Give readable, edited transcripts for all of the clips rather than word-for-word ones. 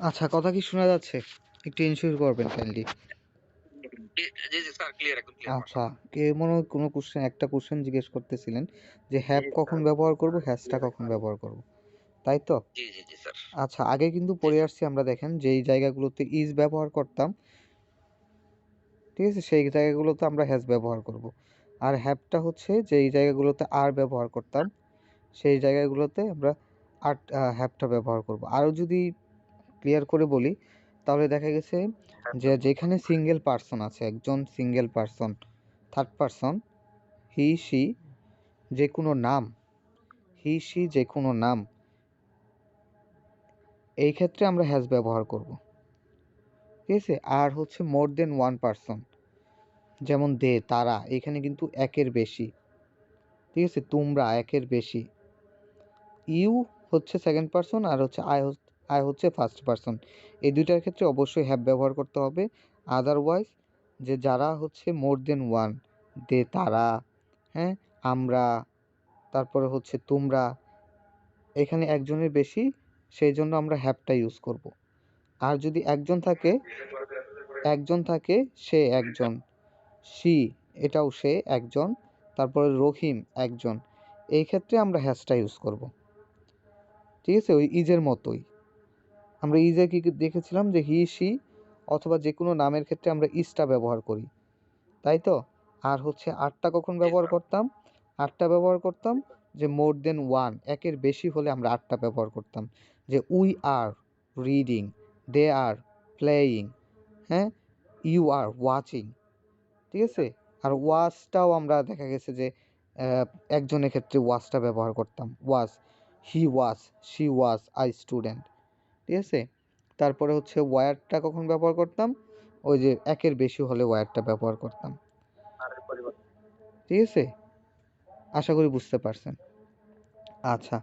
আচ্ছা, কথা কি শোনা যাচ্ছে? একটু ইনশিওর করবেন কাইন্ডলি। জি, জি স্যার ক্লিয়ার, একদম ক্লিয়ার আচ্ছা, মাশাআল্লাহ। কে মনে হয় কোনো একটা কোয়েশ্চেন জিজ্ঞেস করতেছিলেন যে জি, হ্যাভ জি কখন স্যার, ব্যবহার করব, হ্যাজটা ক্লিয়ার কখন একদম। ব্যবহার করব। তাই তো? জি, জি, জি স্যার। আচ্ছা, আগে কিন্তু জি, পড়ে জি। আসছি আমরা দেখেন যেই জায়গাগুলোতে ইজ ব্যবহার করতাম, ঠিক আছে? সেই জায়গাগুলোতে আমরা হ্যাজ ব্যবহার করব। আর হ্যাভটা হচ্ছে যেই জায়গাগুলোতে আর ব্যবহার করতাম, সেই জায়গাগুলোতে আমরা হ্যাভটা ব্যবহার করব। আরও যদি ক্লিয়ার করে বলি, তাহলে দেখা গেছে যে যেখানে সিঙ্গেল পারসন আছে, একজন সিঙ্গেল পারসন, থার্ড পারসন, হি, সি, যে কোনো নাম, হি, সি যে কোনো নাম, এই ক্ষেত্রে আমরা হ্যাজ ব্যবহার করব। ঠিক আছে? আর হচ্ছে মোর দেন ওয়ান পারসন, যেমন দে, তারা, এখানে কিন্তু একের বেশি। ঠিক আছে? তোমরা, একের বেশি। ইউ হচ্ছে সেকেন্ড পারসন, আর হচ্ছে আই হচ্ছে ফার্স্ট পারসন। এই দুইটার ক্ষেত্রে অবশ্যই হ্যাভ ব্যবহার করতে হবে। আদারওয়াইজ যে যারা হচ্ছে মোর দেন ওয়ান, দে, তারা, হ্যাঁ, আমরা, তারপরে হচ্ছে তোমরা, এখানে একজনের বেশি, সেই জন্য আমরা হ্যাভটা ইউজ করব। আর যদি একজন থাকে, সে একজন, সি, এটাও সে একজন, তারপরে রহিম একজন, এই ক্ষেত্রে আমরা হ্যাশটা ইউজ করব। ঠিক আছে? ওই ইজের মতোই আমরা ইজে কি দেখেছিলাম যে হি, সি অথবা যে কোনো নামের ক্ষেত্রে আমরা ইজটা ব্যবহার করি, তাই তো? আর হচ্ছে আটটা কখন জি ব্যবহার স্যার। করতাম? আটটা ব্যবহার করতাম যে মোর দেন ওয়ান, একের বেশি হলে আমরা আটটা ব্যবহার করতাম। যে we are reading, they are playing, হ্যাঁ, ইউ আর ওয়াচিং। ঠিক আছে? আর ওয়াচটাও আমরা দেখা গেছে যে আহ, একজনের ক্ষেত্রে ওয়াচটা ব্যবহার করতাম। Watch, he watch, she watch, I student. ঠিক আছে? তারপরে হচ্ছে ওয়্যারটা কখন ব্যবহার করতাম? ওই যে একের বেশি হলে ওয়্যারটা ব্যবহার করতাম। আরের পরিবর্তে। ঠিক আছে? আশা করি বুঝতে পারছেন। আচ্ছা,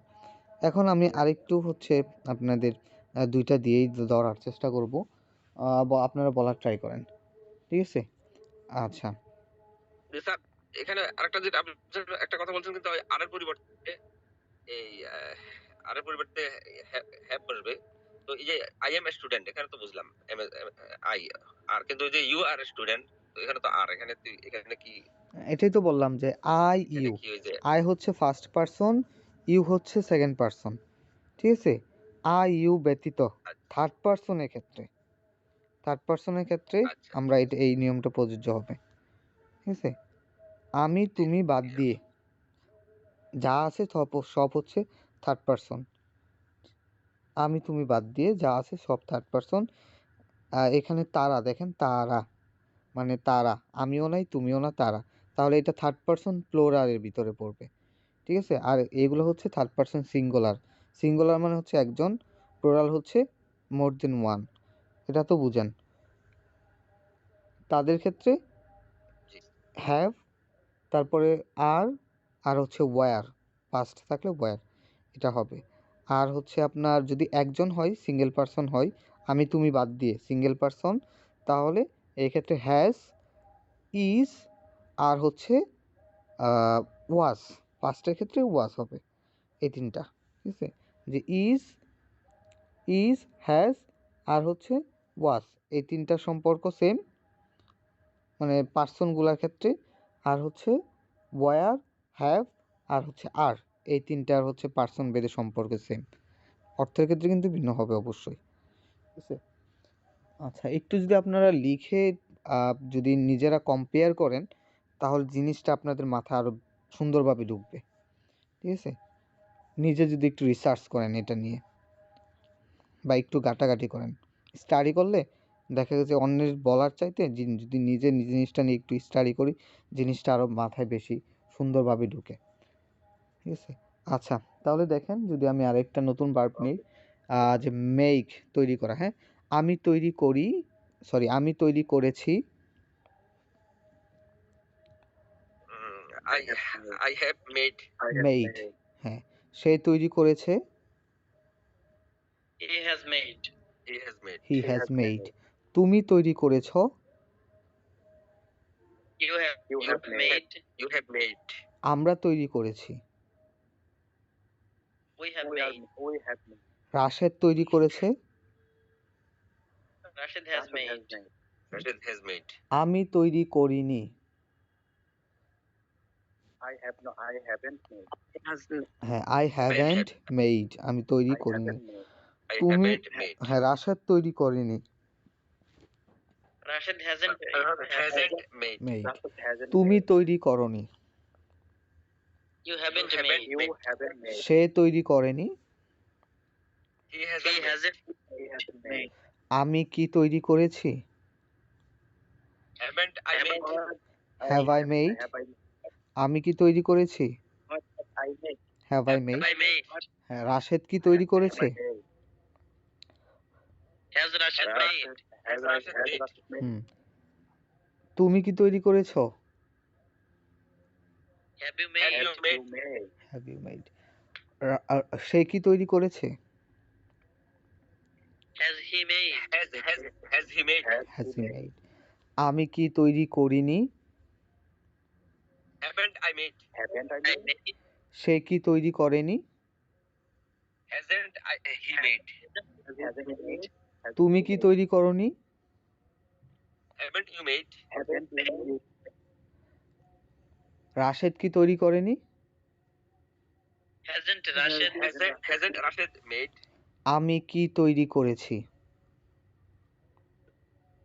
এখন আমি আরেকটু হচ্ছে আপনাদের দুইটা দিয়েই ধরার চেষ্টা করব। আপনারা বলার ট্রাই করেন। ঠিক আছে? আচ্ছা। জি স্যার, এখানে আরেকটা যেটা আপনি একটা কথা বলছেন কিন্তু ওই আরের পরিবর্তে এই আরের পরিবর্তে হ্যাভ বসবে। তো এই যে আই এম এ স্টুডেন্ট এখানে তো বুঝলাম এম এ আই, আর কিন্তু ওই যে ইউ আর এ স্টুডেন্ট, তো এখানে তো আর, এখানে কি, এটাই তো বললাম যে আই, এখানে ইউ। কি ওই যে আই হচ্ছে ফার্স্ট পারসন, ইউ হচ্ছে সেকেন্ড পারসন। ঠিক আছে? আই, ইউ ব্যতীত আচ্ছা, থার্ড পারসনের ক্ষেত্রে আচ্ছা, আমরা এই নিয়মটা প্রযোজ্য হবে। ঠিক আছে? আমি, জি, তুমি বাদ ঠিক দিয়ে আছে। যা আছে সব হচ্ছে থার্ড পারসন। আমি, তুমি বাদ দিয়ে যা আছে সব থার্ড পারসন। এখানে তারা দেখেন, তারা মানে তারা, আমিও নাই, তুমিও না, তারা। তাহলে এটা থার্ড পারসন প্লোরালের ভিতরে পড়বে। ঠিক আছে? আর এগুলো হচ্ছে থার্ড পারসন সিঙ্গুলার। সিঙ্গুলার মানে হচ্ছে একজন, প্লোরাল হচ্ছে মোর দেন ওয়ান। এটা তো বুঝেন। তাদের ক্ষেত্রে জি, হ্যাভ, তারপরে আর, আর হচ্ছে ওয়্যার, পাস্ট থাকলে ওয়্যার, এটা হবে। আর হচ্ছে আপনার যদি একজন হয়, সিঙ্গেল পারসন হয়, আমি তুমি বাদ দিয়ে সিঙ্গেল পারসন, তাহলে এক্ষেত্রে হ্যাজ, ইজ, আর হচ্ছে ওয়াজ, পাস্টের ক্ষেত্রে ওয়াজ হবে। এই তিনটা। ঠিক আছে? যে ইজ, হ্যাজ, আর হচ্ছে ওয়াজ, এই তিনটা সম্পর্ক সেম, মানে পার্সনগুলোর ক্ষেত্রে। আর হচ্ছে ওয়্যার, হ্যাভ, আর হচ্ছে আর, এই তিনটার হচ্ছে পার্সন ভেদে সম্পর্ক সেম। অর্থের ক্ষেত্রে কিন্তু ভিন্ন হবে অবশ্যই। ঠিক আছে? আচ্ছা, একটু যদি আপনারা লিখে যদি নিজেরা কম্পেয়ার করেন, তাহলে জিনিসটা আপনাদের মাথায় আরও সুন্দরভাবে ঢুকবে। ঠিক আছে? নিজে যদি একটু রিসার্চ করেন এটা নিয়ে, বা একটু ঘাটাঘাটি করেন, স্টাডি করলে দেখা গেছে অন্যের বলার চাইতে যদি নিজে জিনিসটা নিয়ে একটু স্টাডি করি, জিনিসটা আরও মাথায় বেশি সুন্দরভাবে ঢুকে। ঠিক আছে? আচ্ছা, তাহলে দেখেন যদি আমি আরেকটা নতুন ভার্ব নিই, যে মেক, তৈরি করা, হ্যাঁ, আমি তৈরি করি, আমি তৈরি করেছি, I I have made, made, হ্যাঁ, সে তৈরি করেছে, he has made, he has made, he has made, তুমি তৈরি করেছ, you have made, you have made, আমরা তৈরি করেছি, উই হ্যাভ মেড, রাশেদ তৈরি করেছে, Rashid has made. Rashid has made. আমি তৈরি করিনি। I haven't made. হ্যাঁ, I haven't made, আমি তৈরি I করিনি। haven't made. I তুমি haven't made. হ্যাঁ, রাশেদ তৈরি করেনি। Rashid hasn't Hasn't made. Made. Rashid hasn't তুমি made. তৈরি করনি। You haven't You haven't made. You made. haven't made. সে তৈরি করেনি। He He hasn't made. hasn't. He hasn't made. আমি কি তৈরি করেছি? Haven't I made? Have I made? Have I আমি কি তৈরি করেছি? what I made? Have I made? I made. হ্যাঁ, রাশেদ কি তৈরি করেছে? Has Rashid made? Has Rashid made. Rashid made? হুম। তুমি কি তৈরি করেছো? Have you Have made? you Have made? you made? Have you made? সে কি তৈরি করেছে? Has he made? Has he made? Has he made? আমি কি তৈরি করিনি? Haven't I made? Haven't I I made? made. সে কি তৈরি করেনি? Hasn't he made? Hasn't he made? তুমি কি তৈরি করনি? Haven't you made? Haven't you made? Rashed কি তৈরি করেনি? Hasn't Rashid? Hasn't Rashid made? আমি কি তৈরি করেছি?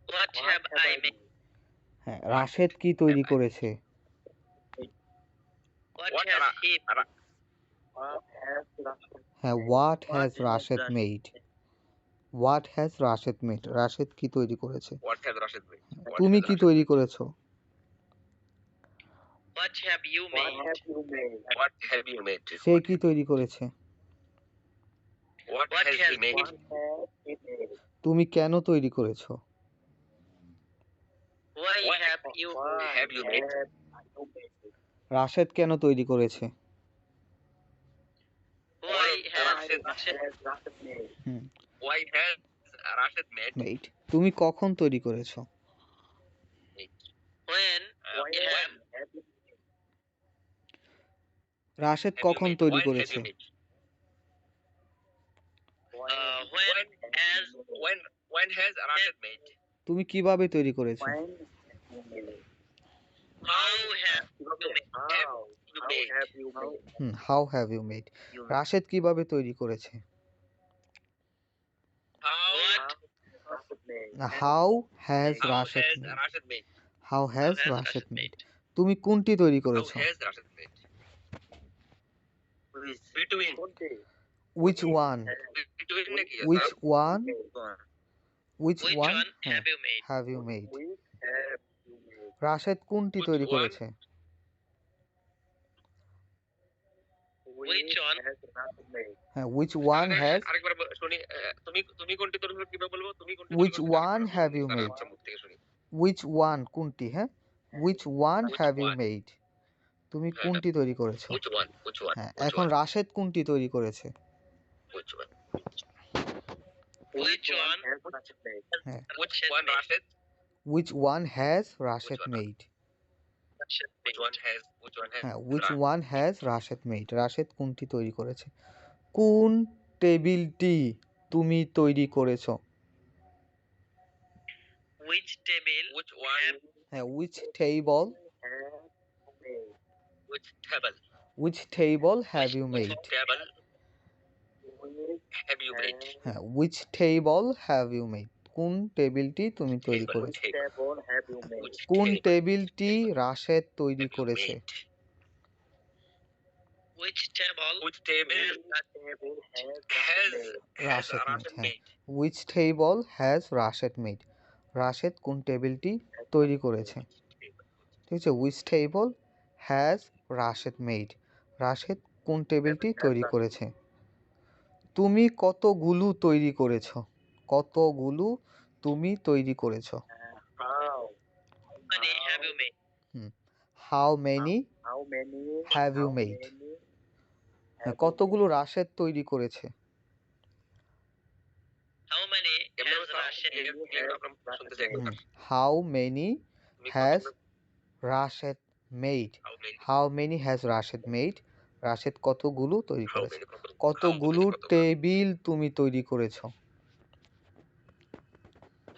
What have I made? হ্যাঁ, রাশেদ কি তৈরি করেছে? What What has he? What has Rashid হ্যাঁ, what has Rashid made? What has Rashid made? Rashed কি তৈরি করেছে? What has Rashid made? What তুমি has কি Rashid তৈরি made? করেছো? What have you What made? have you made? What have you made? সে কি তৈরি করেছে? What What has has he made? What has he made? তুমি কেন তৈরি করেছো? Why What have you? What have you made? have you made? Rashed কেন তৈরি করেছে? Why have Rashid Rashid Has Rashid made? Why has Rashid made? Made. তুমি কখন তৈরি করেছো? when Why you have have you made? Rashed Have you কখন made? তৈরি When have করেছে? you made? when has When has Rashid made? তুমি কিভাবে তৈরি করেছো? When have you made? how have you made? How have you made? How have you made? Rashid কিভাবে তৈরি করেছে? What Rashid made? How has How Rashid has made? Rashid made? How how has has Rashid Rashid made? made? তুমি কোনটি তৈরি How করেছো? has Rashid made? Between which one? between নাকি which sir? One? Which Which one one have you made? Have you made? Which have you made? Rashid কোনটি Which তৈরি one? করেছে? Which one? has Rashid made? হ্যাঁ, which one has? আরেকবার শুনি তুমি তুমি কোনটি তৈরি করেছো কিভাবে বলবো? তুমি কোনটি Which one have you made? মুখ থেকে শুনি। উইচ ওয়ান কোনটি? হ্যাঁ, which one Which have you one? Made? তুমি হ্যাঁ, কোনটি তৈরি করেছো? Which one? Which one? হ্যাঁ, Which এখন one? রাশেদ কোনটি তৈরি করেছে? Which one? Which one? has Rashid made? হ্যাঁ, Which one Rashid? Which one has Rashed one? Made? Which one has? Which one has? হ্যাঁ, which one has Rashid made? Rashed কোনটি তৈরি করেছে? কোন টেবিলটি তুমি তৈরি করেছো? Which table? Which one? হ্যাঁ, which table? Have made? Which table? Which table have you made? Which table Which have you made? হ্যাঁ, which table have you made? কোন টেবিলটি তুমি তৈরি Table, করেছো? table. table have you made? Which কোন table টেবিলটি রাশেদ তৈরি have you করেছে? made? Which table? Which table Table has Rashid made, Rashid হ্যাঁ। made? Which table has Rashid made? Rashed কোন টেবিলটি তৈরি করেছে? ঠিক আছে, which table has Rashid made? Rashed কোন টেবিলটি তৈরি করেছে? তুমি কতগুলো তৈরি করেছো? কতগুলো তুমি তৈরি করেছো? How Many have you made? How many how many Have you how made? many কতগুলো রাশেদ তৈরি করেছে? How many কেমনে has বলছো? Rashid? আপনার শুনতে চাই একবার। হাউ মেনি তুমি has কতগুলো- Rashed made? how many- how many has Rashid made? Rashid কতগুলো তৈরি how করেছে? many- কতগুলো- কতগুলো how many- কতগুলো- টেবিল তুমি তৈরি করেছো?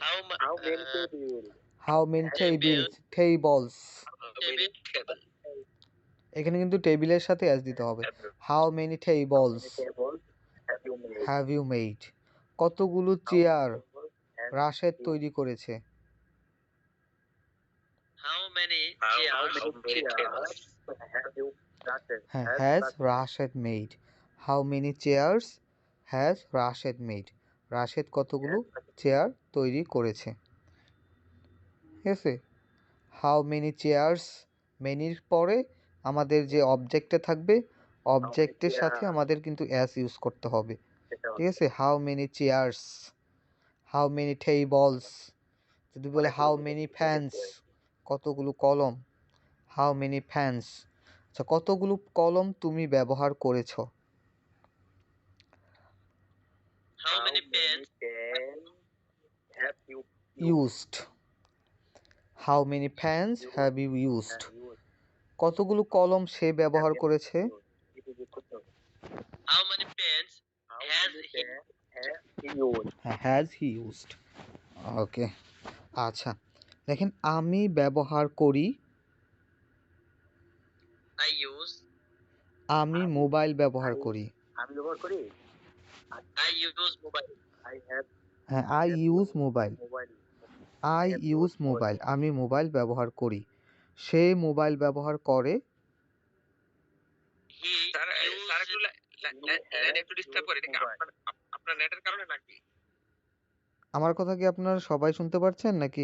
How many table? How many tables, tables. Table. এখানে কিন্তু টেবিলের সাথে অ্যাস দিতে হবে। How many How tables many tables have you made? Have you made? কতগুলো How many chair tables have Rashid you তৈরি করেছে? How many How chairs many tables? have you started? হ্যাঁ, Has has started. Rashid made? How many chairs has Rashid made? Rashid কতগুলো chair তৈরি করেছে? ঠিক আছে? How many chairs, মেনির পরে আমাদের যে অবজেক্টে থাকবে, অবজেক্টের সাথে আমাদের কিন্তু অ্যাস ইউজ করতে হবে। ঠিক আছে? How many chairs, how many tables. যদি বলে হাউ মেনি ফ্যানস, কতগুলো কলম, হাউ মেনি ফ্যানস। আচ্ছা, কতগুলো কলম তুমি ব্যবহার করেছো? how many pens pens have you used. How many fans have you used? used? কতগুলো কলম সে ব্যবহার করেছে? It is equal to how many pens how has many he pens have he used? Has he used. Okay, আচ্ছা দেখেন, আমি ব্যবহার করি, I use আমি মোবাইল ব্যবহার করি। আমি ব্যবহার করি I use mobile I have হ্যাঁ, I use mobile, mobile I use mobile, আমি মোবাইল ব্যবহার করি। সে মোবাইল ব্যবহার করে। he স্যার স্যার একটু লাইন একটু ডিস্টার্ব করে, এটা কি আপনার নেটের কারণে নাকি? আমার কথা কি আপনারা সবাই শুনতে পাচ্ছেন নাকি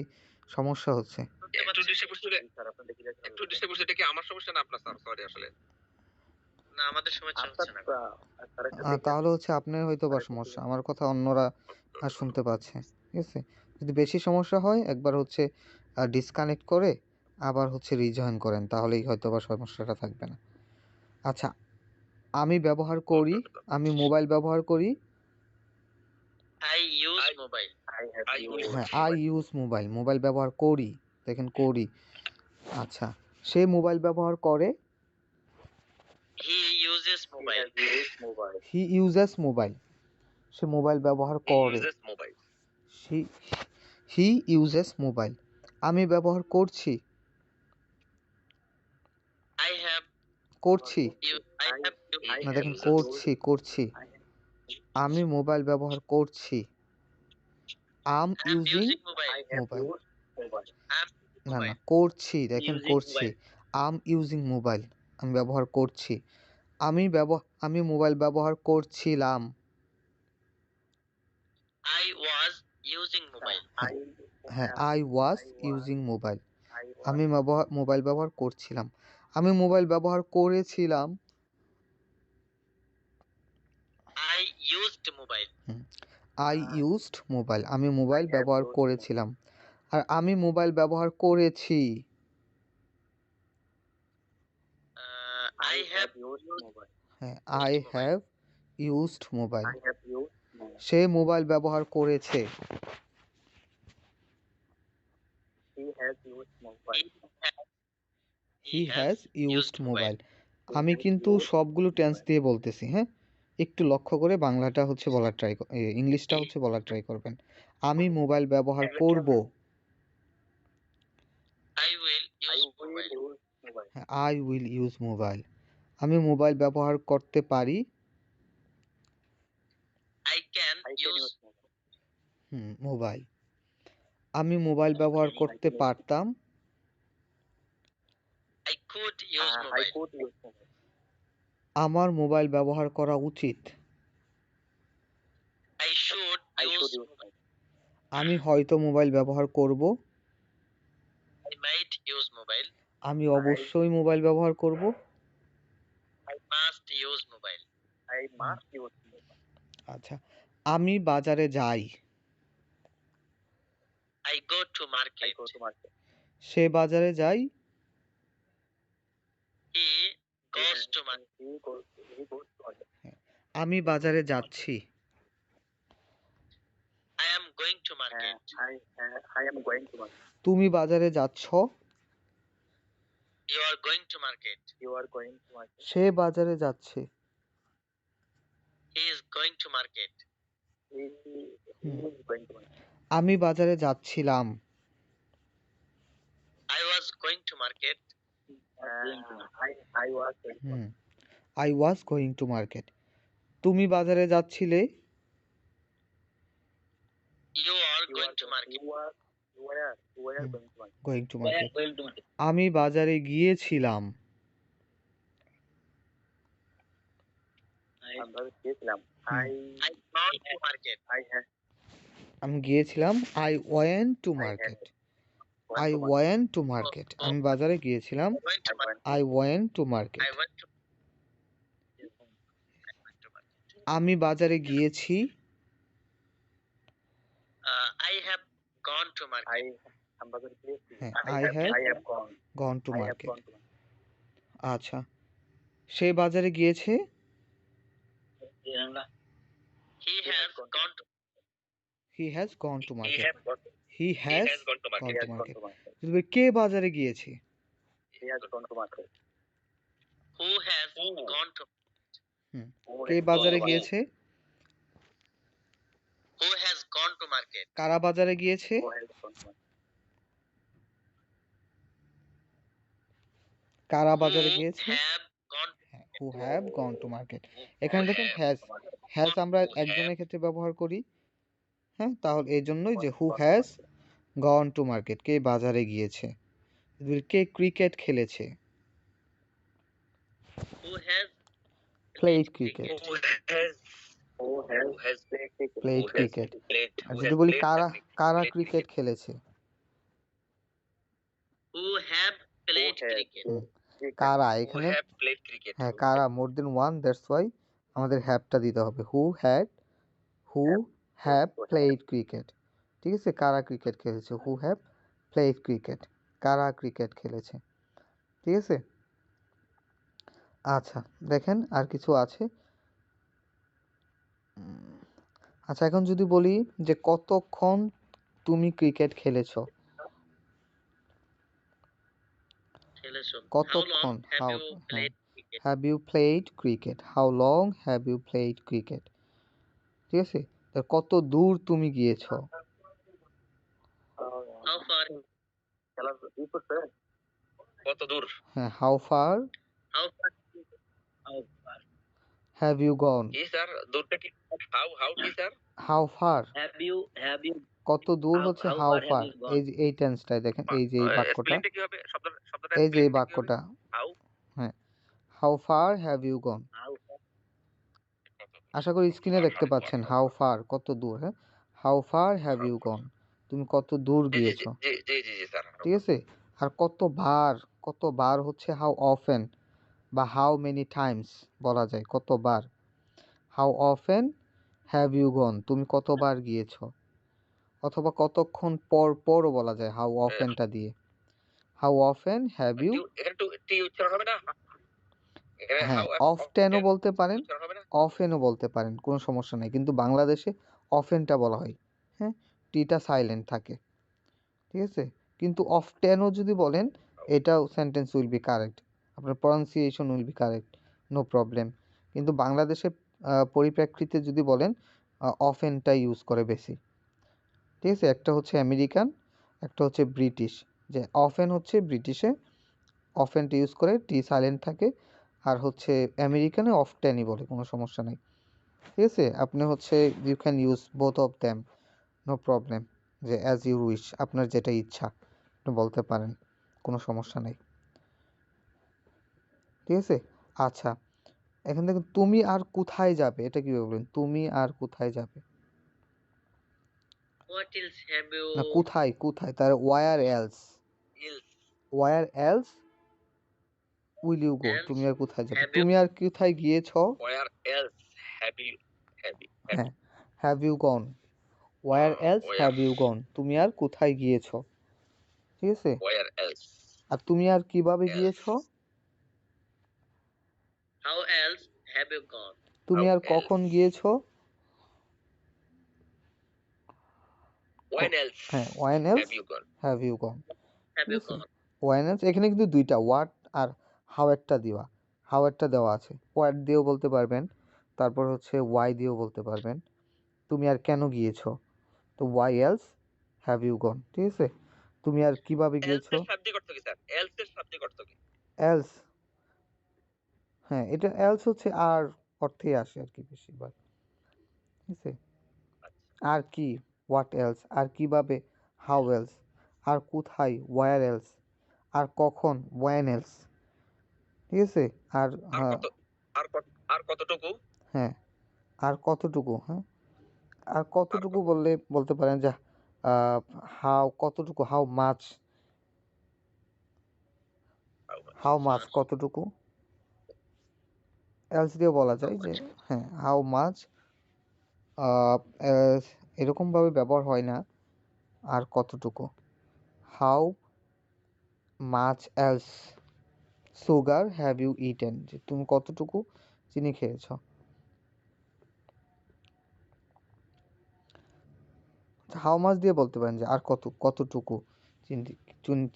সমস্যা হচ্ছে? একটু ডিস্টার্ব করছে, স্যার আপনাদের কি দেখতে একটু ডিস্টার্ব করছে, এটা কি আমার সমস্যা না আপনার? স্যার সরি আসলে। না আমাদের সমস্যা হচ্ছে না তাহলে হচ্ছে আপনার হয়তো বা সমস্যা, আমার কথা অন্যরা শুনতে পাচ্ছে। ঠিক আছে? যদি বেশি সমস্যা হয় একবার হচ্ছে ডিসকানেক্ট করে আবার হচ্ছে রিজয়েন করেন, তাহলেই হয়তো বা সমস্যাটা থাকবে না। আচ্ছা, আমি ব্যবহার করি, আমি মোবাইল ব্যবহার করি। I use mobile I have used হ্যাঁ, আই ইউজ মোবাইল, মোবাইল ব্যবহার করি। দেখেন করি। আচ্ছা, সে মোবাইল ব্যবহার করে। he uses mobile mobile he uses mobile, say mobile ব্যবহার করে। মোবাইল। হি ইউজেস মোবাইল। আমি ব্যবহার করছি, I have করছি। I have না দেখেন, করছি, করছি। আমি মোবাইল ব্যবহার করছি। আম I'm using using mobile mobile. mobile I'm না mobile না, করছি, দেখেন Using করছি। আম ইউজিং মোবাইল, আমি ব্যবহার করছি। আমি মোবাইল ব্যবহার করছিলাম। I was using mobile হ্যাঁ, I was using mobile, I আমি মোবাইল ব্যবহার করছিলাম। আমি মোবাইল ব্যবহার করেছিলাম। I used mobile I used mobile, আমি মোবাইল ব্যবহার করেছিলাম। আর আমি মোবাইল ব্যবহার করেছি। I have used mobile হ্যাঁ, I have used mobile. I have used mobile say mobile ব্যবহার করেছে। he has used mobile he has used mobile. আমি কিন্তু সবগুলো টেন্স দিয়ে বলতেছি, হ্যাঁ? একটু লক্ষ্য করে বাংলাটা হচ্ছে বলার ইংলিশটা হচ্ছে বলার ট্রাই করবেন। আমি মোবাইল ব্যবহার করব। I will I use will mobile use mobile I will use mobile. আমি মোবাইল ব্যবহার করতে পারি। I can I can use use mobile mobile. আমি মোবাইল ব্যবহার করতে পারতাম। I could use I mobile could use mobile আমার মোবাইল ব্যবহার করা উচিত। I should I use should use mobile আমি হয়তো মোবাইল ব্যবহার করব। I might use mobile আমি অবশ্যই মোবাইল ব্যবহার করব। I must use mobile I must use mobile আচ্ছা, আমি বাজারে যাই। I go to I market go to market সে বাজারে যায়। he goes to market he goes to market আমি বাজারে যাচ্ছি। I am going to market I am going to market তুমি বাজারে যাচ্ছ। you are going to market you are going to market সে বাজারে যাচ্ছে। he is going to market he is going to market আমি বাজারে যাচ্ছিলাম। I was going to market. I was going to hmm, I was going to market. তুমি বাজারে যাচ্ছিলে। You are You going are to going. market. You were hmm, going to market. Going to market. আমি বাজারে গিয়েছিলাম। আমরা গিয়েছিলাম। হুম, I gone to market. I had আমি গিয়েছিলাম। I went to I had market. gone I to market. Went to market. Oh, আমি বাজারে গিয়েছিলাম। went to I market. went I went to market. I went to market. আমি বাজারে গিয়েছি। I have gone to I market. আমরা গিয়েছি। হ্যাঁ, I I have have gone. Gone to I have market. gone to market. আচ্ছা, সে বাজারে গিয়েছে। He has gone to he has gone to He market. have got he he has has gone to gone He market. To has gone market. to market. যদি বলি, কে বাজারে গিয়েছে? He has gone to market. who has gone to hmm, Who K has gone বাজারে to market? গিয়েছে? who has gone to market. কারা বাজারে গিয়েছে? Who has gone to market? কারা Who বাজারে গিয়েছে? have gone who have gone to market. এখানে দেখেন হ্যাজ। হ্যাজ আমরা একজনের ক্ষেত্রে ব্যবহার করি। হ্যাঁ, তাহলে এই জন্যই যে who has gone to market, কে বাজারে গিয়েছে। যদি বলি, কে ক্রিকেট খেলেছে? who has played played cricket. cricket. Who has Who has who has played cricket? Played who has cricket. played আর who যদি has বলি, played কারা the কারা played ক্রিকেট cricket? খেলেছে? who have played Who has cricket. Hmm, cricket? কারা Who এখানে। have played cricket? হ্যাঁ, কারা more than one, that's Y আমাদের হ্যাভটা দিতে হবে। Who have played cricket. ঠিক আছে, কারা ক্রিকেট খেলেছে? Who have played cricket. কারা ক্রিকেট খেলেছে। ঠিক আছে। আচ্ছা, দেখেন আর কিছু আছে। আচ্ছা, এখন যদি বলি যে কতক্ষণ তুমি ক্রিকেট খেলেছো? খেলেছো। How long কতক্ষণ? have how you played cricket? Have you played cricket? How long have you played cricket? ঠিক আছে, তো কত দূর তুমি গিয়েছো? How far খেলা ই করছে? কত দূর? হ্যাঁ, how far how far have you gone? কি স্যার দূরটা কি? how কি sir? How far have you কত দূর How- হচ্ছে how how far have far. you gone? এই যে এই টেন্সটাই দেখেন, এই যে এই বাক্যটা, স্পেলিংটা কি হবে? শব্দটা এই যে এই spelling টা কি হবে? বাক্যটা। How হ্যাঁ, how far have you gone. how আশা করি স্ক্রিনে দেখতে পাচ্ছেন হাউ ফার কত দূর। হ্যাঁ, how far have you gone, তুমি কত দূর জি জি গিয়েছো। জি জি জি জি স্যার। ঠিক আছে। আর কতবার হচ্ছে হাউ অফেন বা হাউ মেনি টাইমস বলা যায়, কতবার। How often have you gone, তুমি কতবার গিয়েছো। অথবা কতক্ষণ পর পরও বলা যায় হাউ অফেনটা দিয়ে। হাউ অফেন হ্যাভ ইউ, এখানে টি উচ্চারণ হবে না? এখানে হ্যাঁ, how অফটেনও বলতে পারেন, উচ্চারণ হবে না? অফেনও বলতে পারেন, কোনো সমস্যা নেই। কিন্তু বাংলাদেশে অফেনটা বলা হয়। হ্যাঁ, টিটা সাইলেন্ট থাকে। ঠিক আছে, কিন্তু অফটেনও যদি বলেন, এটাও সেন্টেন্স উইল বি কারেক্ট, আপনার pronunciation will be correct, no problem. কিন্তু বাংলাদেশের পরিপ্রেক্ষিতে যদি বলেন, অফেনটা ইউজ করে বেশি। ঠিক আছে, একটা হচ্ছে আমেরিকান, একটা হচ্ছে ব্রিটিশ। যে অফেন হচ্ছে ব্রিটিশে অফেনটা ইউজ করে, টি সাইলেন্ট থাকে। আর হচ্ছে আমেরিকানে অফটেনই বলে, কোনো সমস্যা নেই। ঠিক আছে, আপনি হচ্ছে you can use both of them, no problem. যে অ্যাজ ইউ উইশ, আপনার যেটা ইচ্ছা আপনি বলতে পারেন, কোনো সমস্যা নেই। ঠিক আছে। আচ্ছা, এখান থেকে তুমি আর কোথায় যাবে, এটা কীভাবে বলবেন? তুমি আর কোথায় যাবে? what else have না, you কোথায় তার where else, Else where else will you go, Else তুমি আর কোথায় যাবে? have you- তুমি আর কোথায় গিয়েছো? where else have you হ্যাঁ, have you gone, where else where have you gone, তুমি আর কোথায় গিয়েছো। ঠিক আছে। where else আর তুমি আর কিভাবে else গিয়েছো? how else have you gone? তুমি How আর else? কখন গিয়েছো? when else হ্যাঁ, when else have you gone? Have you gone. have ঠিক you আছে, gone? ওয়ান এলস এখানে কিন্তু দুইটা, হোয়াট আর হাওয়ারটা দেওয়া। হাওয়ারটা দেওয়া আছে, হোয়াট দিয়েও বলতে পারবেন, তারপর হচ্ছে ওয়াই দিয়েও বলতে পারবেন। তুমি আর কেন গিয়েছো, তো why else have you gone, ঠিক আছে? তুমি আর কিভাবে এলস গিয়েছো? এর শাব্দিক অর্থ কি স্যার? এলস এর শাব্দিক অর্থ কি? এলস, হ্যাঁ এটা এলস হচ্ছে আর অর্থেই আসে আর কি বেশিরভাগ, ঠিক আছে? আচ্ছা, আর কি, হোয়াট এলস, আর কিভাবে, হাউ এলস, আর কোথায়, ওয়্যার এলস, আর কখন, ওয়েন এলস, ঠিক আছে? আর আর হ্যাঁ, কত আর কত আর কতটুকু? হ্যাঁ আর কতটুকু, হ্যাঁ আর আর কতটুকু কত? বললে বলতে পারেন যে হাউ, কতটুকু, how much, How much? How much কতটুকু, এলস দিয়ে বলা How যায় যে much? হ্যাঁ হাউ মাছ, এরকমভাবে ব্যবহার হয় না, আর কতটুকু, how much else sugar have you eaten, যে তুমি কতটুকু চিনি খেয়েছো। হাউ মাছ দিয়ে বলতে পারেন যে আর কতটুকু চিনি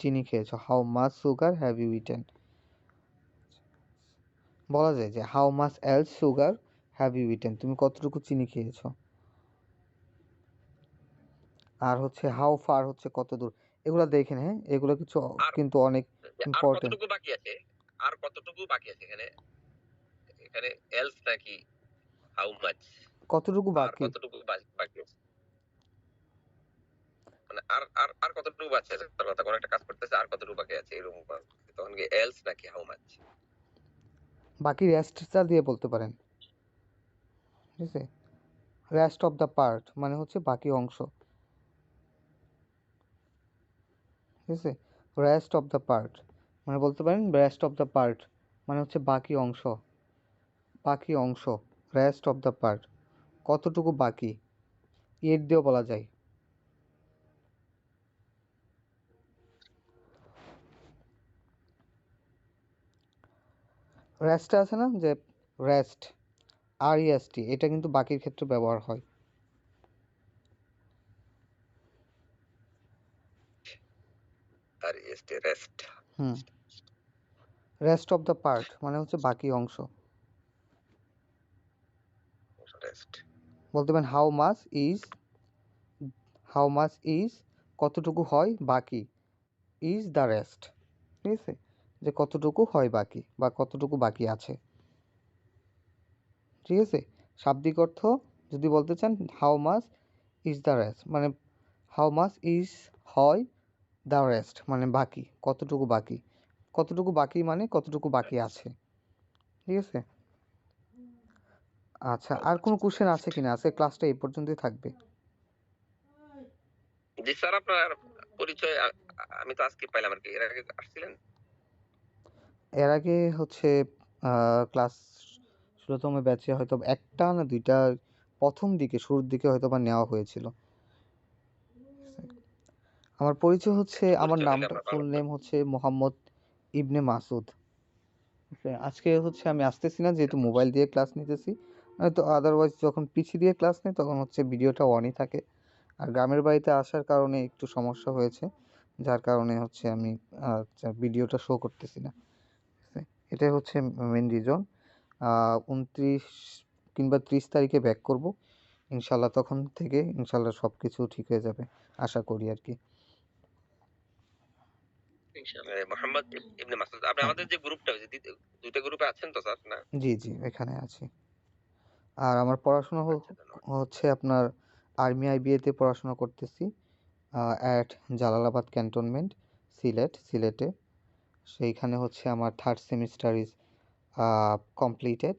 চিনি খেয়েছো, how much sugar have you eaten. বলা যায় যে how much else sugar have you eaten, তুমি কতটুকু চিনি খেয়েছো। আর হচ্ছে হাউ ফার হচ্ছে কত দূর, এগুলো দেখেন, হ্যাঁ এগুলো কিছু আর কিন্তু অনেক আর ইম্পর্টেন্ট। কতটুকু বাকি আছে? আর কতটুকু বাকি আছে এখানে? এখানে এলস নাকি হাউ মাচ? কতটুকু আর বাকি, কতটুকু বাকি আছে? মানে আর আর আর কতটুকু বাকি আছে? তার কথা, কোন একটা কাজ করতেছে, আর কতটুকু বাকি আছে এরকম তখন কি এলস নাকি হাউ মাচ? বাকি রেস্টটা দিয়ে বলতে পারেন, ঠিক আছে? রেস্ট অফ দ্য পার্ট মানে হচ্ছে বাকি অংশ, ঠিক আছে? রেস্ট অফ দ্য পার্ট মানে বলতে পারেন রেস্ট অফ দ্য পার্ট মানে হচ্ছে বাকি অংশ, বাকি অংশ, রেস্ট অফ দ্য পার্ট, কতটুকু বাকি, এর দিয়েও বলা যায়। রেস্টে আছে না যে রেস্ট, আর ইএসটি, এটা কিন্তু বাকির ক্ষেত্রে ব্যবহার হয়। আর এস্টে rest. Hmm, rest of the part মানে হচ্ছে বাকি অংশ, রেস্ট। বলতে পারেন হাউ মাচ ইজ কতটুকু হয় বাকি, ইজ দ্য রেস্ট, ঠিক আছে? যে কতটুকু হয় বাকি বা কতটুকু বাকি আছে, ঠিক আছে? শাব্দিক অর্থ যদি বলতে চান how much is the rest মানে হাউ মাচ ইজ হয় দ্য রেস্ট মানে বাকি, কতটুকু বাকি, কতটুকু বাকি মানে কতটুকু বাকি আছে, ঠিক আছে? আচ্ছা, হাউ আর মাচ কোনো ইজ কোশ্চেন রেস্ট? আছে কিনা? আছে, ক্লাসটা এই পর্যন্তই থাকবে। জি স্যার, আপনার পরিচয় আমি তো আজকে পাইলাম আর কি। এর আগে আসছিলেন? এর আগে হচ্ছে ক্লাস ১৬তম ব্যাচে হয়তো একটা না দুইটা প্রথম দিকে শুরুর দিকে হয়তো বা নেওয়া হয়েছিল। আমার পরিচয় হচ্ছে, একটু আমার পরিচয় দিলে নামটা আমরা ফুল ভালো হতো। নেম হচ্ছে মোহাম্মদ ইবনে মাসুদ। আজকে হচ্ছে আমি আসতেছি না যেহেতু মোবাইল দিয়ে ক্লাস নিতেছি, তো আদারওয়াইজ যখন পিসি দিয়ে ক্লাস নেই তখন হচ্ছে ভিডিওটা অনই থাকে। আর গ্রামের বাড়িতে আসার কারণে একটু সমস্যা হয়েছে, যার কারণে হচ্ছে আমি ভিডিওটা শো করতেছি না, ঠিক আছে? এটাই হচ্ছে মেন রিজন। ২৯ কিংবা ৩০ তারিখে ব্যাক করব ইনশাল্লাহ, তখন থেকে ইনশাল্লাহ সব কিছু ঠিক হয়ে যাবে আশা করি আর কি। ইনশাআল্লাহ। মোহাম্মদ ইবনে মাসুদ, আপনি হ্যাঁ, আমাদের যে গ্রুপটা হয়েছে, দুইটা গ্রুপে আছেন তো স্যার না? জি জি এখানে আছি। আর আমার পড়াশোনা আচ্ছা, ধন্যবাদ। হচ্ছে আপনার আর্মি আইবিএতে পড়াশোনা করতেছি, অ্যাট জালালাবাদ ক্যান্টনমেন্ট, সিলেটে। সেইখানে হচ্ছে আমার third semester is completed,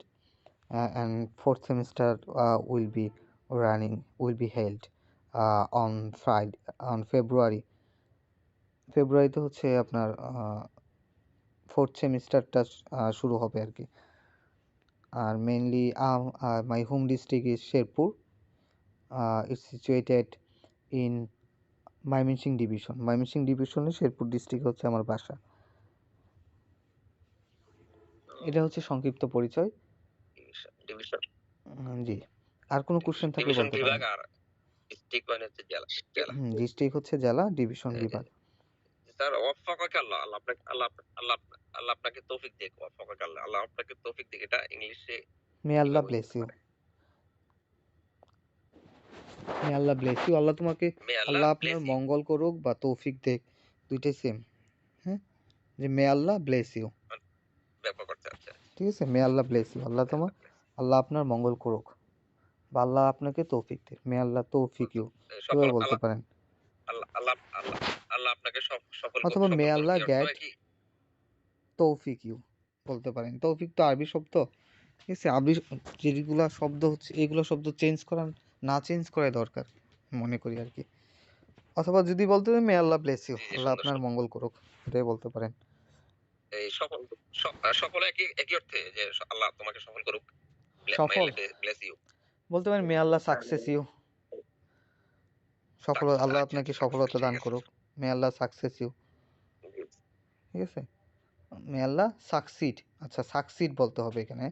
and fourth semester will be running, will be held on Friday, on ফেব্রুয়ারিতে হচ্ছে আপনার ফোর্থ সেমিস্টারটা শুরু হবে আর কি। আর mainly my home district is Sherpur, it's situated in Mymensingh ডিভিশনে শেরপুর ডিস্ট্রিক্ট হচ্ছে আমার বাসা। এটা হচ্ছে সংক্ষিপ্ত পরিচয়। ডিভিশন জি, আর কোনো কোশ্চেন থাকলে ডিভিশন বলতে পারেন। বিভাগ, আর ডিস্ট্রিক্ট মানে হচ্ছে জেলা। জেলা। ডিস্ট্রিক্ট হচ্ছে জেলা, ডিভিশন বিভাগ। স্যার ওয়াফাকাক আল্লাহ, আল্লাহ আপনাকে আল্লাহ আপনাকে তৌফিক দিক। ওয়াফাকাক আল্লাহ, আল্লাহ আপনাকে তৌফিক দিক। এটা ইংলিশে মে আল্লাহ কিভাবে ব্লেস বলতে ইউ। পারে? মে আল্লাহ ব্লেস ইউ, আল্লাহ তোমাকে, মে আল্লাহ আল্লাহ আপনার ব্লেস ইউ। মঙ্গল করুক বা তৌফিক দেখ, দুইটাই সেম। হ্যাঁ, যে মে আল্লাহ ব্লেস ইউ, ব্যাপক অর্থে আচ্ছা। ঠিক আছে, মে আল্লাহ ব্লেস ইউ, আল্লাহ মে তোমার, আল্লাহ bless আল্লাহ আপনার মঙ্গল করুক বা আল্লাহ আপনাকে তৌফিক দেখ, মে আল্লাহ তৌফিক ইউ, you। সফল এভাবে বলতে আল্লাহ পারেন। আল্লাহ আল্লাহ আল্লাহ আল্লাহ আপনাকে সফল অথবা মে করুক, আল্লাহ এই অর্থ গ্যাট নাকি? তৌফিক ইউ বলতে পারেন। তৌফিক তো আরবি শব্দ, ঠিক আছে, আরবি যেগুলো শব্দ হচ্ছে এগুলো শব্দ চেঞ্জ করা না চেঞ্জ করাই দরকার মনে করি আর কি। অথবা যদি বলতে পারেন মে আল্লাহ ব্লেস ইউ, জি জি, আল্লাহ সুন্দর আপনার সুন্দর। মঙ্গল করুক, এটাই বলতে পারেন। এই সফল একই একই অর্থে যে আল্লাহ তোমাকে সফল করুক, সফল ব্লেস ইউ। বলতে পারেন মে আল্লাহ সাকসেস ইউ, সফল, আল্লাহ আচ্ছা আপনাকে আচ্ছা, সাকসেস, সফলতা ঠিক দান আছে। করুক, মে আল্লাহ সাকসেস ইউ, ঠিক আছে, মে আল্লাহ সাকসিড, আচ্ছা সাকসিড বলতে হবে এখানে,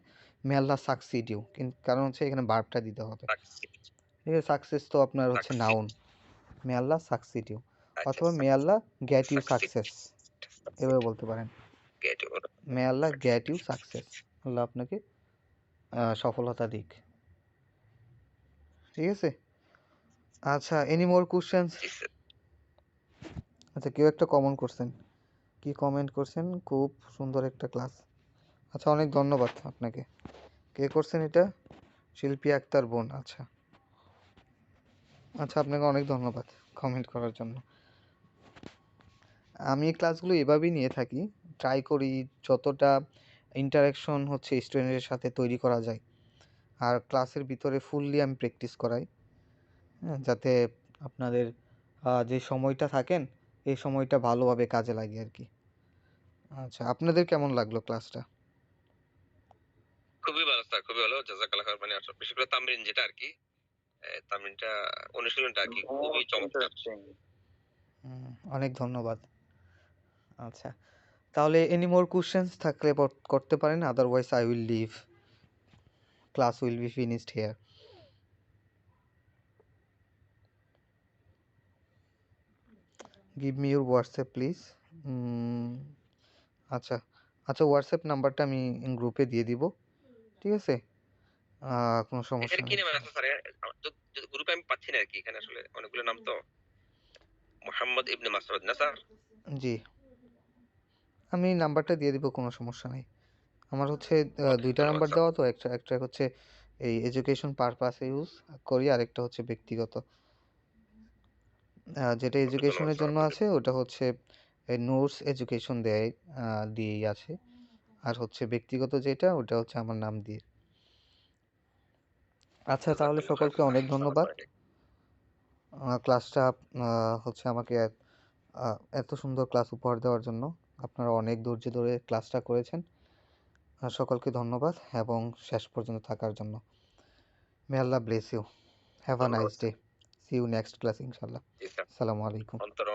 মে আল্লাহ সাকসিড ইউ, কিন্তু কারণ হচ্ছে এখানে ভার্বটা দিতে হবে, ঠিক আছে, সাকসেস তো আপনার হচ্ছে succeed, noun, may Allah succeed you, আচ্ছা, অথবা may Allah get you succeed, success, এভাবে বলতে পারেন, get may Allah get you success. Success, Allah আপনাকে সফলতা দিক, ঠিক আছে। আচ্ছা, এনি মোর কোশ্চেন্স? জি স্যার। আচ্ছা, কেউ একটা কমেন্ট করছেন, কি কমেন্ট করছেন, খুব সুন্দর একটা ক্লাস, আচ্ছা অনেক ধন্যবাদ আপনাকে, কে করছেন এটা, শিল্পী আক্তার বোন, আচ্ছা আচ্ছা, আপনাকে অনেক ধন্যবাদ কমেন্ট করার জন্য। আমি এই ক্লাসগুলো এভাবেই নিয়ে থাকি, ট্রাই করি যতটা ইন্টারাকশন হচ্ছে স্টুডেন্টের সাথে তৈরি করা যায়, আর ক্লাসের ভিতরে ফুললি আমি প্র্যাকটিস করাই, হ্যাঁ, যাতে আপনাদের যে সময়টা থাকেন এই সময়টা ভালোভাবে কাজে লাগে আর কি। আচ্ছা, আপনাদের কেমন লাগলো ক্লাসটা? খুবই ভালো স্যার, খুবই ভালো, জাযাকাল্লাহ খাইর। মানে আসলে বিশেষ করে তামরিন যেটা আর কি, তামরিনটা, অনুশীলনটা আর কি খুবই Most চমৎকার। interesting. অনেক ধন্যবাদ। আচ্ছা, তাহলে এনি মোর কোশ্চেন্স থাকলে করতে পারেন, otherwise I will leave, class will be finished here. Give me your WhatsApp please. আচ্ছা আচ্ছা, হোয়াটসঅ্যাপ নাম্বারটা আমি গ্রুপে দিয়ে দিব, ঠিক আছে, কোনো সমস্যা এখানে কি নেই। নাম আছে স্যার? গ্রুপে আমি পাচ্ছি না আর কি, এখানে আসলে অনেকগুলো নাম তো। মোহাম্মদ ইবনে মাসউদ না স্যার? জি, আমি নাম্বারটা দিয়ে দিব, কোনো সমস্যা নেই। আমার হচ্ছে দুইটা ধন্যবাদ নাম্বার স্যার। দেওয়া, তো একটা একটা হচ্ছে এই এডুকেশন পারপাসে ইউজ করি, আরেকটা হচ্ছে ব্যক্তিগত, যেটা ওকে, ধন্যবাদ এডুকেশনের স্যার জন্য আপনাকে। আছে ওটা হচ্ছে নোটস এডুকেশন দেয়, দিয়েই আছে, আর হচ্ছে ব্যক্তিগত যেটা ওটা হচ্ছে আমার নাম দিয়ে। আচ্ছা, তাহলে জাযাকাল্লাহ খাইর সকলকে অনেক স্যার ধন্যবাদ, আপনাকে। ক্লাসটা হচ্ছে আমাকে এত সুন্দর ক্লাস উপহার দেওয়ার জন্য, আপনারা অনেক ধৈর্য ধরে ক্লাসটা করেছেন, সকলকে ধন্যবাদ এবং শেষ পর্যন্ত থাকার জন্য। May Allah bless you, have a ধন্যবাদ nice day, sir. See you next class ইনশাল্লাহ। জি স্যার, আসসালামু আলাইকুম। অন্তর